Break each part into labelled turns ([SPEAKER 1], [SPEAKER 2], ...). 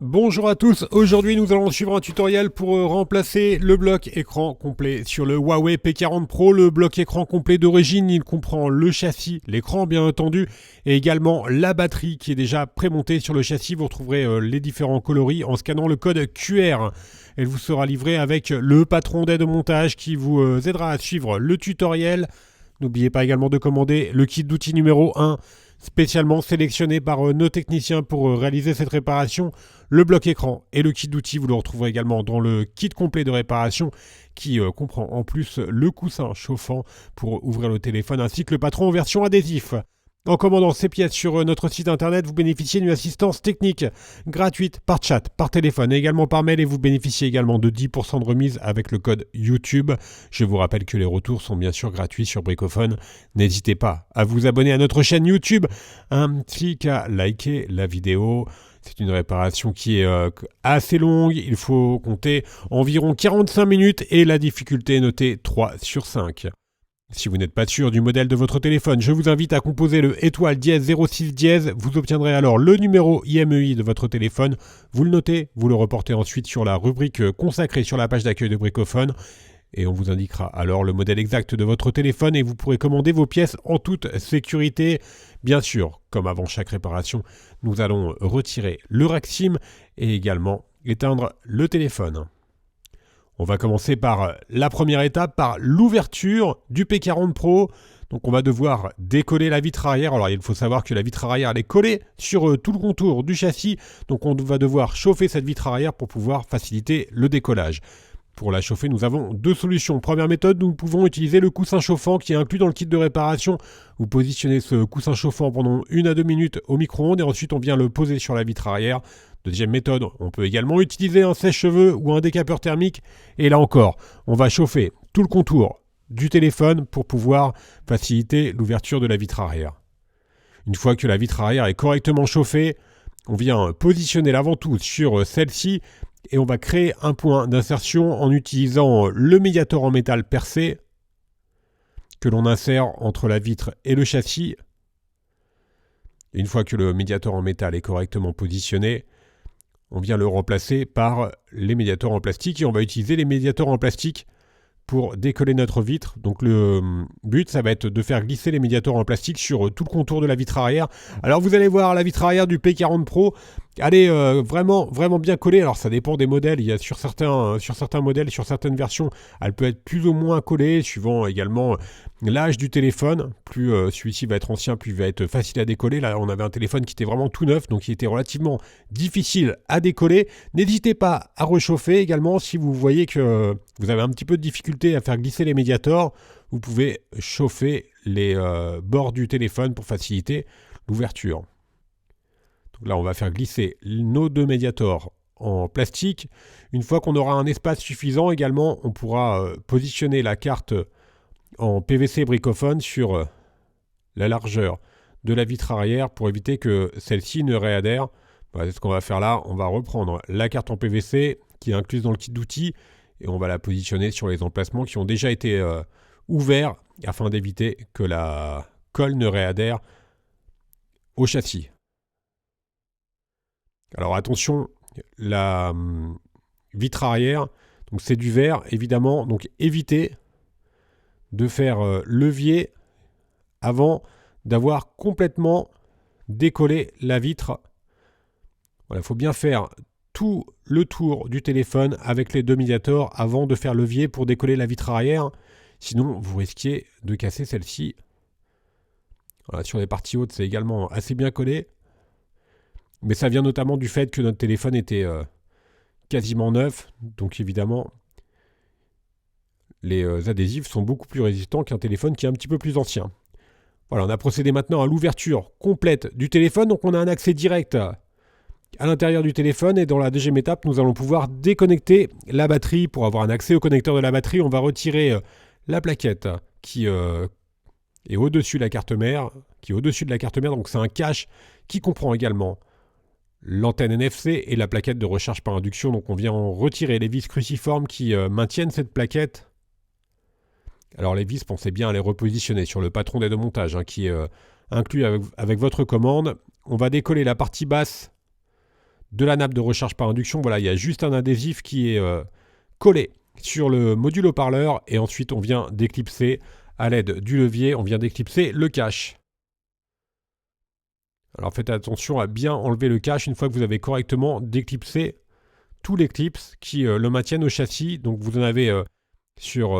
[SPEAKER 1] Bonjour à tous, aujourd'hui nous allons suivre un tutoriel pour remplacer le bloc écran complet sur le Huawei P40 Pro. Le bloc écran complet d'origine, il comprend le châssis, l'écran bien entendu, et également la batterie qui est déjà prémontée sur le châssis. Vous retrouverez les différents coloris en scannant le code QR. Elle vous sera livrée avec le patron d'aide au montage qui vous aidera à suivre le tutoriel. N'oubliez pas également de commander le kit d'outils numéro 1, spécialement sélectionné par nos techniciens pour réaliser cette réparation. Le bloc écran et le kit d'outils, vous le retrouverez également dans le kit complet de réparation qui comprend en plus le coussin chauffant pour ouvrir le téléphone ainsi que le patron en version adhésif. En commandant ces pièces sur notre site internet, vous bénéficiez d'une assistance technique gratuite par chat, par téléphone et également par mail, et vous bénéficiez également de 10% de remise avec le code YouTube. Je vous rappelle que les retours sont bien sûr gratuits sur Bricophone. N'hésitez pas à vous abonner à notre chaîne YouTube ainsi qu'à liker la vidéo. C'est une réparation qui est assez longue, il faut compter environ 45 minutes et la difficulté est notée 3 sur 5. Si vous n'êtes pas sûr du modèle de votre téléphone, je vous invite à composer le étoile dièse 06 dièse. Vous obtiendrez alors le numéro IMEI de votre téléphone. Vous le notez, vous le reportez ensuite sur la rubrique consacrée sur la page d'accueil de Bricophone. Et on vous indiquera alors le modèle exact de votre téléphone et vous pourrez commander vos pièces en toute sécurité. Bien sûr, comme avant chaque réparation, nous allons retirer le rack SIM et également éteindre le téléphone. On va commencer par la première étape, par l'ouverture du P40 Pro. Donc on va devoir décoller la vitre arrière. Alors il faut savoir que la vitre arrière elle est collée sur tout le contour du châssis. Donc on va devoir chauffer cette vitre arrière pour pouvoir faciliter le décollage. Pour la chauffer, nous avons deux solutions. Première méthode, nous pouvons utiliser le coussin chauffant qui est inclus dans le kit de réparation. Vous positionnez ce coussin chauffant pendant 1 à 2 minutes au micro-ondes et ensuite on vient le poser sur la vitre arrière. Deuxième méthode, on peut également utiliser un sèche-cheveux ou un décapeur thermique. Et là encore, on va chauffer tout le contour du téléphone pour pouvoir faciliter l'ouverture de la vitre arrière. Une fois que la vitre arrière est correctement chauffée, on vient positionner l'avant-tout sur celle-ci et on va créer un point d'insertion en utilisant le médiator en métal percé que l'on insère entre la vitre et le châssis. Une fois que le médiator en métal est correctement positionné, on vient le remplacer par les médiators en plastique et on va utiliser les médiators en plastique pour décoller notre vitre. Donc le but, ça va être de faire glisser les médiators en plastique sur tout le contour de la vitre arrière. Alors vous allez voir la vitre arrière du P40 Pro, elle est vraiment bien collée. Alors ça dépend des modèles, il y a sur certains modèles, sur certaines versions, elle peut être plus ou moins collée, suivant également l'âge du téléphone. Plus celui-ci va être ancien, plus il va être facile à décoller. Là on avait un téléphone qui était vraiment tout neuf, donc il était relativement difficile à décoller. N'hésitez pas à rechauffer également si vous voyez que vous avez un petit peu de difficulté à faire glisser les médiators. Vous pouvez chauffer les bords du téléphone pour faciliter l'ouverture. Donc là, on va faire glisser nos deux médiators en plastique. Une fois qu'on aura un espace suffisant également, on pourra positionner la carte en PVC Bricophone sur la largeur de la vitre arrière pour éviter que celle-ci ne réadhère. Voilà, c'est ce qu'on va faire là. On va reprendre la carte en PVC qui est incluse dans le kit d'outils et on va la positionner sur les emplacements qui ont déjà été ouverts afin d'éviter que la colle ne réadhère au châssis. Alors attention, la vitre arrière, donc c'est du verre évidemment, donc évitez de faire levier avant d'avoir complètement décollé la vitre. Voilà, il faut bien faire tout le tour du téléphone avec les deux médiators avant de faire levier pour décoller la vitre arrière. Sinon, vous risquez de casser celle-ci. Voilà, sur les parties hautes, c'est également assez bien collé. Mais ça vient notamment du fait que notre téléphone était quasiment neuf. Donc évidemment, les adhésifs sont beaucoup plus résistants qu'un téléphone qui est un petit peu plus ancien. Voilà, on a procédé maintenant à l'ouverture complète du téléphone. Donc on a un accès direct à l'intérieur du téléphone. Et dans la deuxième étape, nous allons pouvoir déconnecter la batterie. Pour avoir un accès au connecteur de la batterie, on va retirer la plaquette qui est au-dessus de la carte mère. Donc c'est un cache qui comprend également l'antenne NFC et la plaquette de recharge par induction. Donc on vient en retirer les vis cruciformes qui maintiennent cette plaquette. Alors les vis, pensez bien à les repositionner sur le patron d'aide au montage qui est inclus avec votre commande. On va décoller la partie basse de la nappe de recharge par induction. Voilà, il y a juste un adhésif qui est collé sur le module haut-parleur et ensuite on vient déclipser à l'aide du levier, on vient déclipser le cache. Alors faites attention à bien enlever le cache une fois que vous avez correctement déclipsé tous les clips qui le maintiennent au châssis. Donc vous en avez sur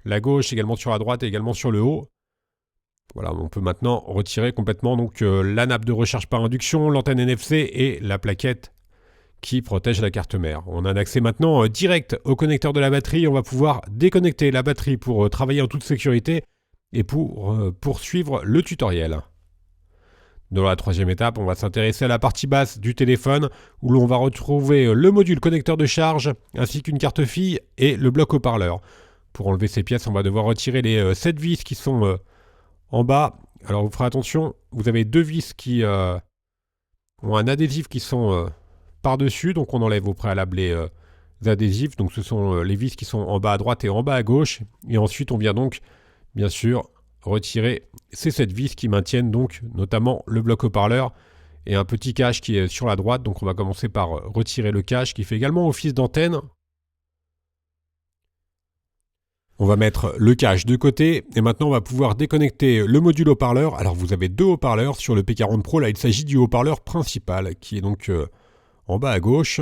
[SPEAKER 1] la gauche, également sur la droite et également sur le haut. Voilà, on peut maintenant retirer complètement donc, la nappe de recharge par induction, l'antenne NFC et la plaquette qui protège la carte mère. On a un accès maintenant direct au connecteur de la batterie. On va pouvoir déconnecter la batterie pour travailler en toute sécurité et pour poursuivre le tutoriel. Dans la troisième étape, on va s'intéresser à la partie basse du téléphone où l'on va retrouver le module connecteur de charge ainsi qu'une carte fille et le bloc haut-parleur. Pour enlever ces pièces, on va devoir retirer les 7 vis qui sont en bas. Alors vous ferez attention, vous avez 2 vis qui ont un adhésif qui sont par-dessus, donc on enlève au préalable les adhésifs. Donc ce sont les vis qui sont en bas à droite et en bas à gauche. Et ensuite on vient donc, bien sûr, retirer ces 7 vis qui maintiennent donc notamment le bloc haut-parleur et un petit cache qui est sur la droite. Donc on va commencer par retirer le cache qui fait également office d'antenne. On va mettre le cache de côté et maintenant on va pouvoir déconnecter le module haut-parleur. Alors vous avez 2 haut-parleurs sur le P40 Pro. Là il s'agit du haut-parleur principal qui est donc en bas à gauche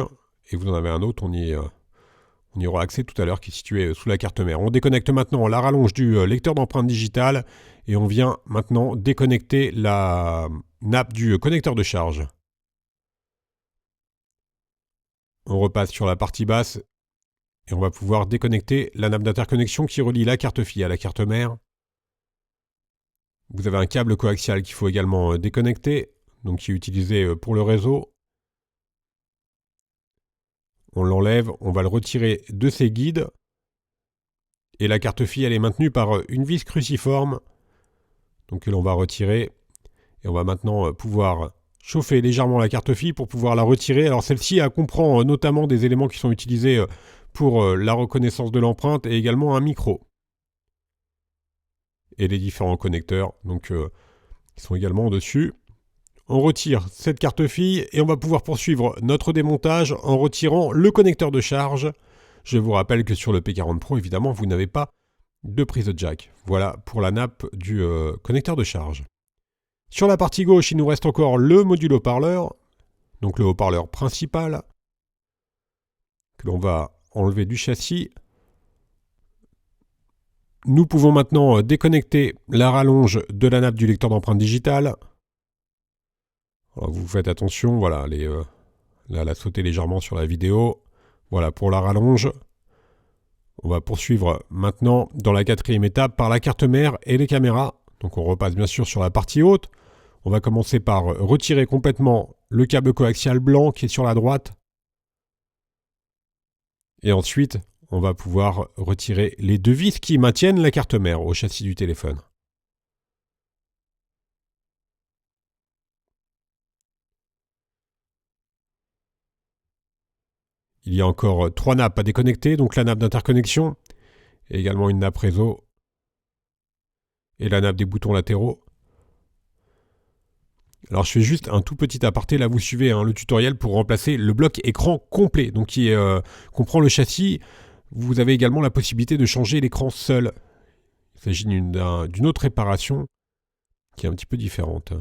[SPEAKER 1] et vous en avez un autre, on y aura accès tout à l'heure, qui est situé sous la carte mère. On déconnecte maintenant la rallonge du lecteur d'empreintes digitales et on vient maintenant déconnecter la nappe du connecteur de charge. On repasse sur la partie basse et on va pouvoir déconnecter la nappe d'interconnexion qui relie la carte fille à la carte mère. Vous avez un câble coaxial qu'il faut également déconnecter, donc qui est utilisé pour le réseau. On l'enlève, on va le retirer de ses guides. Et la carte fille, elle est maintenue par une vis cruciforme. Donc que l'on va retirer. Et on va maintenant pouvoir chauffer légèrement la carte fille pour pouvoir la retirer. Alors celle-ci, elle comprend notamment des éléments qui sont utilisés pour la reconnaissance de l'empreinte et également un micro. Et les différents connecteurs, donc qui sont également dessus. On retire cette carte fille et on va pouvoir poursuivre notre démontage en retirant le connecteur de charge. Je vous rappelle que sur le P40 Pro, évidemment, vous n'avez pas de prise de jack. Voilà pour la nappe du connecteur de charge. Sur la partie gauche, il nous reste encore le module haut-parleur, donc le haut-parleur principal, que l'on va enlever du châssis. Nous pouvons maintenant déconnecter la rallonge de la nappe du lecteur d'empreintes digitales. Alors vous faites attention, voilà, là, elle a sauté légèrement sur la vidéo. Voilà pour la rallonge. On va poursuivre maintenant dans la quatrième étape par la carte mère et les caméras. Donc on repasse bien sûr sur la partie haute. On va commencer par retirer complètement le câble coaxial blanc qui est sur la droite. Et ensuite, on va pouvoir retirer les 2 vis qui maintiennent la carte mère au châssis du téléphone. Il y a encore 3 nappes à déconnecter, donc la nappe d'interconnexion, et également une nappe réseau, et la nappe des boutons latéraux. Alors je fais juste un tout petit aparté, là vous suivez le tutoriel pour remplacer le bloc écran complet, donc qui comprend le châssis. Vous avez également la possibilité de changer l'écran seul. Il s'agit d'une autre réparation qui est un petit peu différente,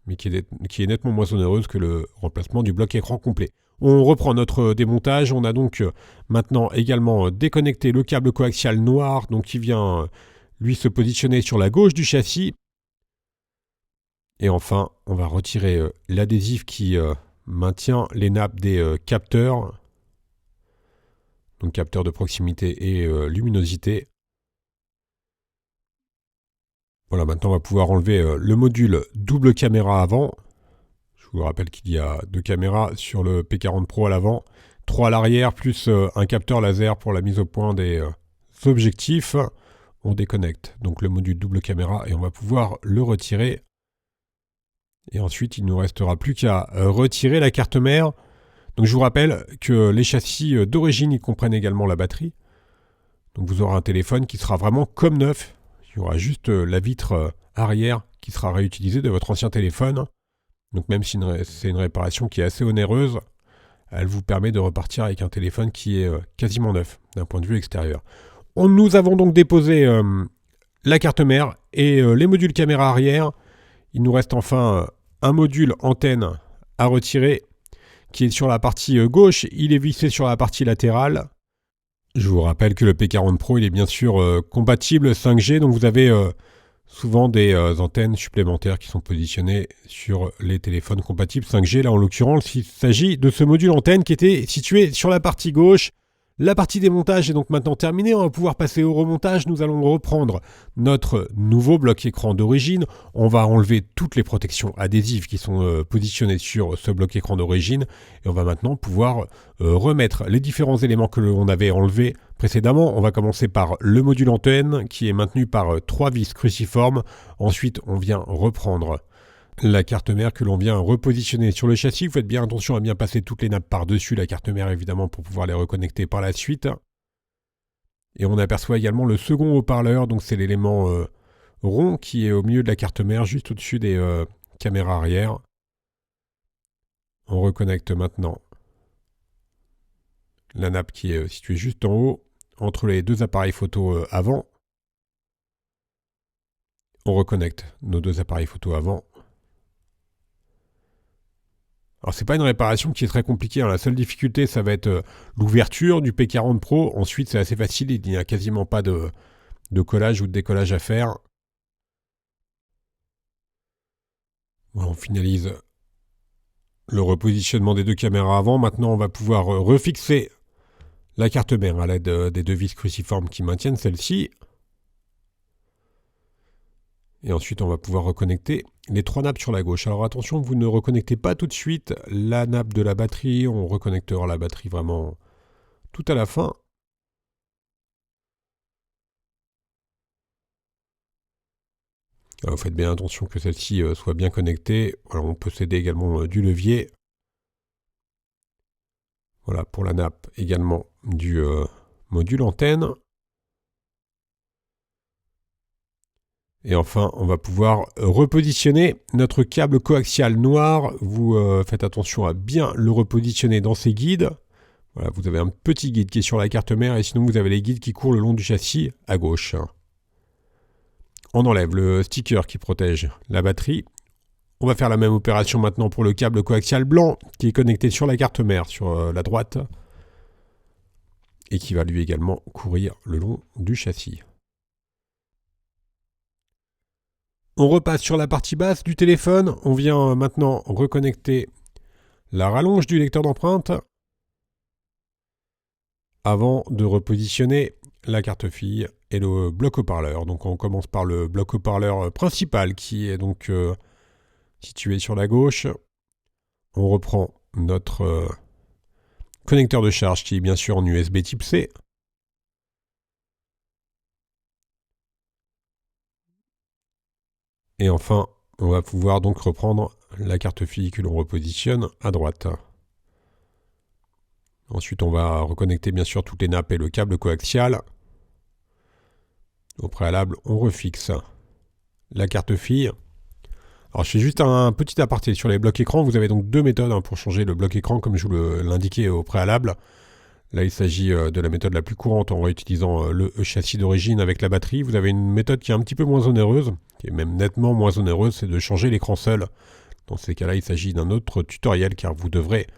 [SPEAKER 1] mais qui est nettement moins onéreuse que le remplacement du bloc écran complet. On reprend notre démontage, on a donc maintenant également déconnecté le câble coaxial noir, donc qui vient lui se positionner sur la gauche du châssis. Et enfin, on va retirer l'adhésif qui maintient les nappes des capteurs, donc capteurs de proximité et luminosité. Voilà, maintenant on va pouvoir enlever le module double caméra avant. Je vous rappelle qu'il y a 2 caméras sur le P40 Pro à l'avant, 3 à l'arrière, plus un capteur laser pour la mise au point des objectifs. On déconnecte donc le module double caméra et on va pouvoir le retirer. Et ensuite, il ne nous restera plus qu'à retirer la carte mère. Donc je vous rappelle que les châssis d'origine, ils comprennent également la batterie. Donc vous aurez un téléphone qui sera vraiment comme neuf. Il y aura juste la vitre arrière qui sera réutilisée de votre ancien téléphone. Donc même si c'est une réparation qui est assez onéreuse, elle vous permet de repartir avec un téléphone qui est quasiment neuf d'un point de vue extérieur. Nous avons donc déposé la carte mère et les modules caméra arrière. Il nous reste enfin un module antenne à retirer qui est sur la partie gauche. Il est vissé sur la partie latérale. Je vous rappelle que le P40 Pro il est bien sûr compatible 5G, donc vous avez souvent des antennes supplémentaires qui sont positionnées sur les téléphones compatibles 5G. Là, en l'occurrence, il s'agit de ce module antenne qui était situé sur la partie gauche. La partie démontage est donc maintenant terminée. On va pouvoir passer au remontage. Nous allons reprendre notre nouveau bloc écran d'origine. On va enlever toutes les protections adhésives qui sont positionnées sur ce bloc écran d'origine. Et on va maintenant pouvoir remettre les différents éléments que l'on avait enlevés précédemment. On va commencer par le module antenne qui est maintenu par 3 vis cruciformes. Ensuite, on vient reprendre la carte mère que l'on vient repositionner sur le châssis. Vous faites bien attention à bien passer toutes les nappes par-dessus la carte mère évidemment pour pouvoir les reconnecter par la suite. Et on aperçoit également le second haut-parleur, donc c'est l'élément rond qui est au milieu de la carte mère, juste au-dessus des caméras arrière. On reconnecte maintenant la nappe qui est située juste en haut, entre les deux appareils photo avant. On reconnecte nos deux appareils photo avant. Alors c'est pas une réparation qui est très compliquée, hein. La seule difficulté ça va être l'ouverture du P40 Pro. Ensuite c'est assez facile, il n'y a quasiment pas de collage ou de décollage à faire. Voilà, on finalise le repositionnement des deux caméras avant. Maintenant on va pouvoir refixer la carte mère à l'aide des deux vis cruciformes qui maintiennent celle-ci. Et ensuite, on va pouvoir reconnecter les 3 nappes sur la gauche. Alors attention, vous ne reconnectez pas tout de suite la nappe de la batterie. On reconnectera la batterie vraiment tout à la fin. Alors, faites bien attention que celle-ci soit bien connectée. Alors, on peut céder également du levier. Voilà, pour la nappe également du module antenne. Et enfin, on va pouvoir repositionner notre câble coaxial noir. Vous faites attention à bien le repositionner dans ces guides. Voilà, vous avez un petit guide qui est sur la carte mère et sinon vous avez les guides qui courent le long du châssis à gauche. On enlève le sticker qui protège la batterie. On va faire la même opération maintenant pour le câble coaxial blanc qui est connecté sur la carte mère sur la droite et qui va lui également courir le long du châssis. On repasse sur la partie basse du téléphone. On vient maintenant reconnecter la rallonge du lecteur d'empreintes avant de repositionner la carte fille et le bloc haut-parleur. Donc on commence par le bloc haut-parleur principal qui est donc situé sur la gauche. On reprend notre connecteur de charge qui est bien sûr en USB type C. Et enfin, on va pouvoir donc reprendre la carte fille que l'on repositionne à droite. Ensuite, on va reconnecter bien sûr toutes les nappes et le câble coaxial. Au préalable, on refixe la carte fille. Alors, je fais juste un petit aparté sur les blocs écrans. Vous avez donc 2 méthodes pour changer le bloc écran, comme je vous l'indiquais au préalable. Là, il s'agit de la méthode la plus courante en réutilisant le châssis d'origine avec la batterie. Vous avez une méthode qui est un petit peu moins onéreuse, qui est même nettement moins onéreuse, c'est de changer l'écran seul. Dans ces cas-là, il s'agit d'un autre tutoriel car vous devrez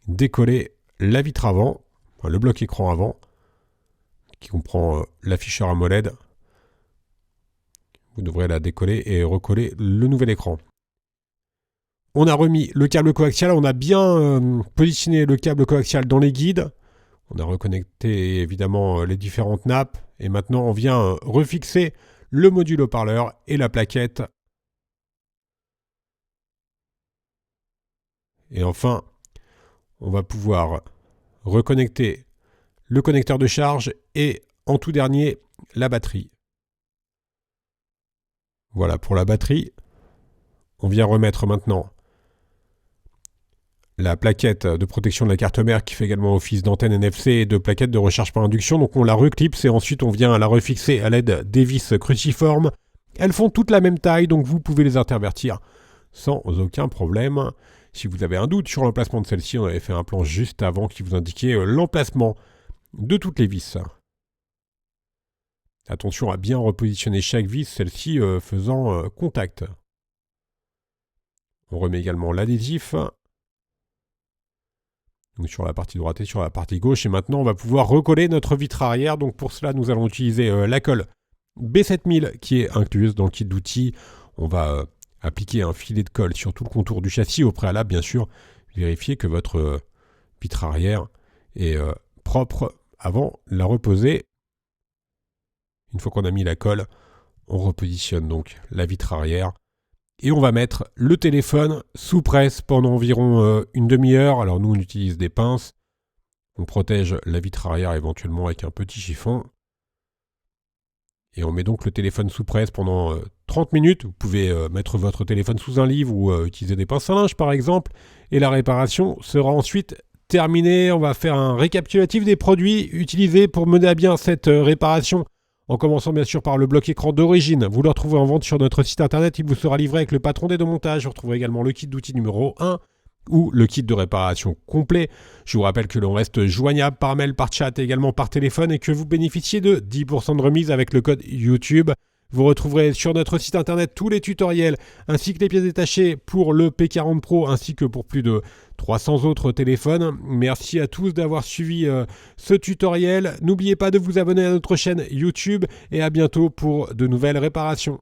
[SPEAKER 1] décoller la vitre avant, enfin, le bloc écran avant, qui comprend l'afficheur AMOLED. Vous devrez la décoller et recoller le nouvel écran. On a remis le câble coaxial, on a bien positionné le câble coaxial dans les guides. On a reconnecté évidemment les différentes nappes. Et maintenant, on vient refixer le module haut-parleur et la plaquette. Et enfin, on va pouvoir reconnecter le connecteur de charge et en tout dernier, la batterie. Voilà pour la batterie. On vient remettre maintenant la plaquette de protection de la carte mère qui fait également office d'antenne NFC et de plaquette de recharge par induction. Donc on la reclipse et ensuite on vient la refixer à l'aide des vis cruciformes. Elles font toutes la même taille, donc vous pouvez les intervertir sans aucun problème. Si vous avez un doute sur l'emplacement de celle-ci, on avait fait un plan juste avant qui vous indiquait l'emplacement de toutes les vis. Attention à bien repositionner chaque vis, celle-ci faisant contact. On remet également l'adhésif. Donc sur la partie droite et sur la partie gauche. Et maintenant, on va pouvoir recoller notre vitre arrière. Donc pour cela, nous allons utiliser la colle B7000 qui est incluse dans le kit d'outils. On va appliquer un filet de colle sur tout le contour du châssis. Au préalable, bien sûr, vérifiez que votre vitre arrière est propre avant de la reposer. Une fois qu'on a mis la colle, on repositionne donc la vitre arrière. Et on va mettre le téléphone sous presse pendant environ une demi-heure. Alors nous, on utilise des pinces. On protège la vitre arrière éventuellement avec un petit chiffon. Et on met donc le téléphone sous presse pendant 30 minutes. Vous pouvez mettre votre téléphone sous un livre ou utiliser des pinces à linge par exemple. Et la réparation sera ensuite terminée. On va faire un récapitulatif des produits utilisés pour mener à bien cette réparation. En commençant bien sûr par le bloc écran d'origine. Vous le retrouvez en vente sur notre site internet. Il vous sera livré avec le patron des deux montages. Vous retrouverez également le kit d'outils numéro 1 ou le kit de réparation complet. Je vous rappelle que l'on reste joignable par mail, par chat et également par téléphone et que vous bénéficiez de 10% de remise avec le code YouTube. Vous retrouverez sur notre site internet tous les tutoriels ainsi que les pièces détachées pour le P40 Pro ainsi que pour plus de 300 autres téléphones. Merci à tous d'avoir suivi ce tutoriel. N'oubliez pas de vous abonner à notre chaîne YouTube et à bientôt pour de nouvelles réparations.